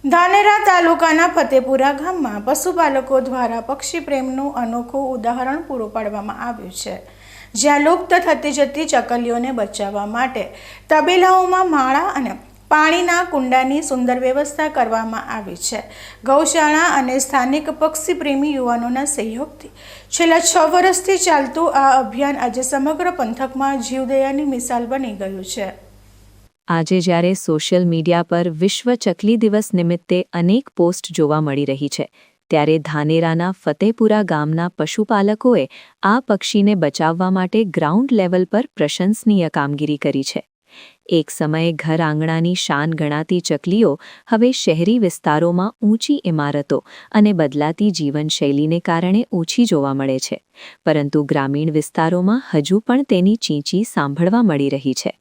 ધાનેરા તાલુકાના ફતેપુરા ગામમાં પશુપાલકો દ્વારા પક્ષી પ્રેમનું અનોખું ઉદાહરણ પૂરું પાડવામાં આવ્યું છે, જ્યાં લુપ્ત થતી જતી ચકલીઓને બચાવવા માટે તબેલાઓમાં માળા અને પાણીના કુંડાની સુંદર વ્યવસ્થા કરવામાં આવી છે। ગૌશાળા અને સ્થાનિક પક્ષી પ્રેમી યુવાનોના સહયોગથી છેલ્લા 6 વર્ષથી ચાલતું આ અભિયાન આજે સમગ્ર પંથકમાં જીવદયાની મિસાલ બની ગયું છે। આજે જ્યારે સોશિયલ મીડિયા પર વિશ્વ ચકલી દિવસ નિમિત્તે અનેક પોસ્ટ જોવા મળી રહી છે, ત્યારે ધાનેરાના ફતેપુરા ગામના પશુપાલકોએ આ પક્ષીને બચાવવા માટે ગ્રાઉન્ડ લેવલ પર પ્રશંસનીય કામગીરી કરી છે। એક સમયે ઘર આંગણાની શાન ગણાતી ચકલીઓ હવે શહેરી વિસ્તારોમાં ઊંચી ઇમારતો અને બદલાતી જીવનશૈલીને કારણે ઓછી જોવા મળે છે, પરંતુ ગ્રામીણ વિસ્તારોમાં હજુ પણ તેની ચીંચી સાંભળવા મળી રહી છે।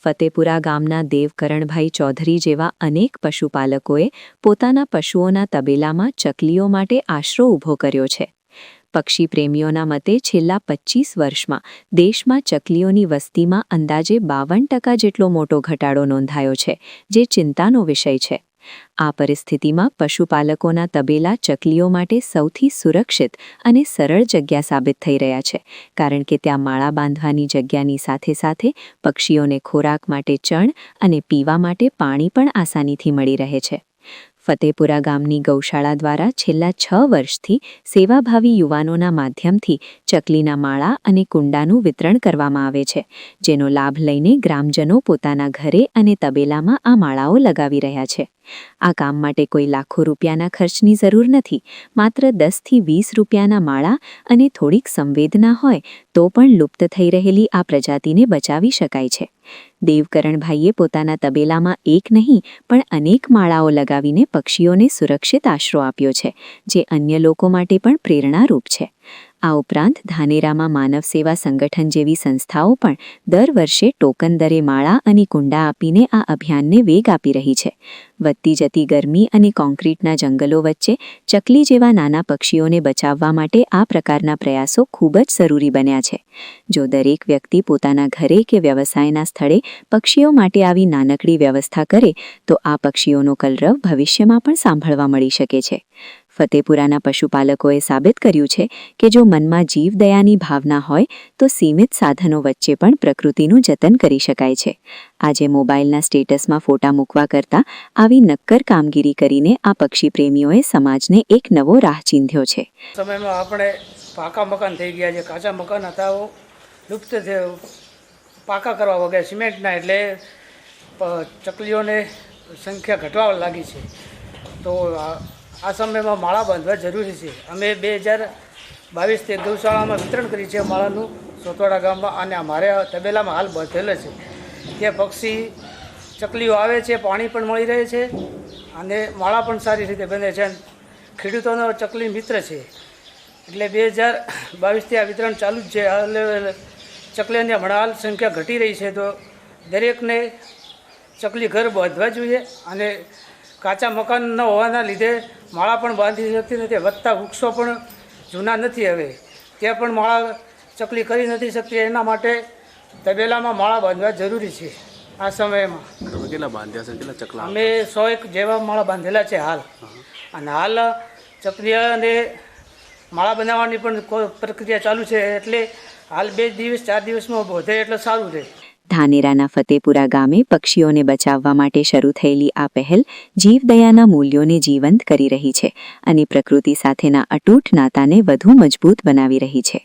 ફતેપુરા ગામના દેવકરણભાઈ ચૌધરી જેવા અનેક પશુપાલકોએ પોતાના પશુઓના તબેલામાં ચકલીઓ માટે આશરો ઊભો કર્યો છે। પક્ષી પ્રેમીઓના મતે છેલ્લા 25 વર્ષમાં દેશમાં ચકલીઓની વસ્તીમાં અંદાજે 52% જેટલો મોટો ઘટાડો નોંધાયો છે, જે ચિંતાનો વિષય છે। આ પરિસ્થિતિમાં પશુપાલકોના તબેલા ચકલીઓ માટે સૌથી સુરક્ષિત અને સરળ જગ્યા સાબિત થઈ રહ્યા છે, કારણ કે ત્યાં માળા બાંધવાની જગ્યાની સાથે સાથે પક્ષીઓને ખોરાક માટે ચણ અને પીવા માટે પાણી પણ આસાનીથી મળી રહે છે। ફતેપુરા ગામની ગૌશાળા દ્વારા છેલ્લા 6 વર્ષથી સેવાભાવી યુવાનોના માધ્યમથી ચકલીના માળા અને કુંડાનું વિતરણ કરવામાં આવે છે, જેનો લાભ લઈને ગ્રામજનો પોતાના ઘરે અને તબેલામાં આ માળાઓ લગાવી રહ્યા છે। આ કામ માટે કોઈ લાખો રૂપિયાના ખર્ચની જરૂર નથી, માત્ર 10 થી 20 રૂપિયાના માળા અને થોડીક સંવેદના હોય તો પણ લુપ્ત થઈ રહેલી આ પ્રજાતિને બચાવી શકાય છે। દેવકરણભાઈએ પોતાના તબેલામાં એક નહીં પણ અનેક માળાઓ લગાવીને પક્ષીઓને સુરક્ષિત આશરો આપ્યો છે, જે અન્ય લોકો માટે પણ પ્રેરણારૂપ છે। આ ઉપરાંત ધાનેરામાં માનવ સેવા સંગઠન જેવી સંસ્થાઓ પણ દર વર્ષે ટોકન દરે માળા અને કુંડા આપીને આ અભિયાનને વેગ આપી રહી છે। વધતી જતી ગરમી અને કોન્ક્રીટના જંગલો વચ્ચે ચકલી જેવા નાના પક્ષીઓને બચાવવા માટે આ પ્રકારના પ્રયાસો ખૂબ જ જરૂરી બન્યા છે। જો દરેક વ્યક્તિ પોતાના ઘરે કે વ્યવસાયના સ્થળે પક્ષીઓ માટે આવી નાનકડી વ્યવસ્થા કરે તો આ પક્ષીઓનો કલરવ ભવિષ્યમાં પણ સાંભળવા મળી શકે છે। ફતેપુરાના પશુપાલકોએ સાબિત કર્યું છે કે જો મનમાં જીવદયાની ભાવના હોય તો સીમિત સાધનો વચ્ચે પણ પ્રકૃતિનું જતન કરી શકાય છે। આજે મોબાઈલના સ્ટેટસમાં ફોટા મૂકવા કરતાં આવી નક્કર કામગીરી કરીને આ પક્ષી પ્રેમીઓએ સમાજને એક નવો રાહ ચીંધ્યો છે। સમયમાં આપણે પાકા મકાન થઈ ગયા છે, કાચા મકાન હતા લુપ્ત થયો, પાકા કરવા વગર સિમેન્ટના, એટલે ચકલીઓને સંખ્યા ઘટવા લાગી છે। તો આ સમયમાં માળા બાંધવા જરૂરી છે। અમે 2022થી ગૌશાળામાં વિતરણ કરી છે માળાનું સોતવાડા ગામમાં, અને અમારે તબેલામાં હાલ બાંધેલો છે। ત્યાં પક્ષી ચકલીઓ આવે છે, પાણી પણ મળી રહે છે અને માળા પણ સારી રીતે બને છે। ખેડૂતોનો ચકલી મિત્ર છે, એટલે 2022થી આ વિતરણ ચાલુ જ છે। હાલ ચકલીઓની હમણાં હાલ સંખ્યા ઘટી રહી છે, તો દરેકને ચકલી ઘર બાંધવા જોઈએ, અને કાચા મકાન ન હોવાના લીધે માળા પણ બાંધી શકતી નથી। વધતા વૃક્ષો પણ જૂના નથી, હવે ત્યાં પણ માળા ચકલી કરી નથી શકતી, એના માટે તબેલામાં માળા બાંધવા જરૂરી છે। આ સમયમાં કેટલા બાંધ્યા છે, કેટલા ચકલા? અમે 101 જેવા માળા બાંધેલા છે હાલ, અને હાલ ચકલીઓને માળા બનાવવાની પણ પ્રક્રિયા ચાલુ છે, એટલે હાલ 2 દિવસ 4 દિવસમાં વધે એટલે સારું રહે। ધાનેરાના ફતેપુરા ગામે પક્ષીઓને બચાવવા માટે શરૂ થયેલી આ પહેલ જીવદયાના મૂલ્યોને જીવંત કરી રહી છે અને પ્રકૃતિ સાથેના અતૂટ નાતાને વધુ મજબૂત બનાવી રહી છે।